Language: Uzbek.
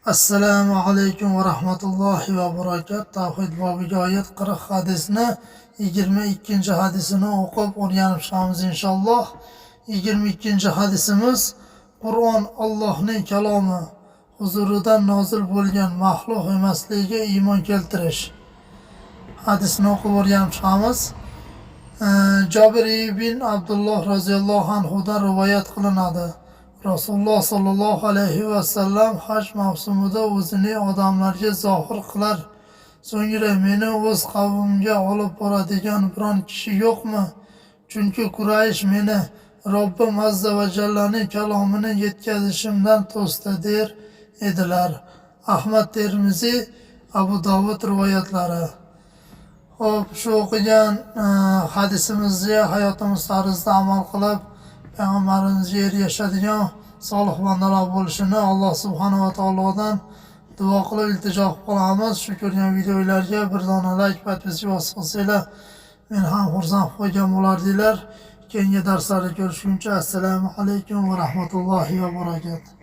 Assalomu alaykum va rahmatullohi va barakatuh. Tavhid bobiga oid 40 hadisni 22-hadisini o'qib o'rganib chiqamiz inshaalloh. 22-hadisimiz Qur'on Allohning kalomi, huzuridan nozil bo'lgan maxluq emasligiga iymon keltirish. Hadisni o'qib o'rganib chiqamiz. Jabir ibn Abdulloh roziyallohu anhudan rivoyat qilinadi. Rasululloh sallallohu alayhi va sallam haj mavsumida o'zini odamlarga zohir qilar. So'ngra meni o'z qavmimga olib boradigan biron kishi yo'qmi? Chunki Quraysh meni Robbim azza va jallaning kalomini yetkazishimdan to'sdi der edilar. Ahmad, Termiziy, Abu Dovud rivoyatlari. Hop, shu o'qigan hadisimizga hayotimiz tarzida amal qilib Payg'ambarimizga ergashadigan solih bandalar bo'lishini Alloh subhanahu va taolodan duo qilib iltijo qilamiz. Shu ko'rgan videolarga bir dona like, podpiska bossangiz men ham xursand bo'lgan bo'lardinglar. Keyingi darslarda ko'rishguncha assalomu alaykum va rahmatullohi va barakatuh.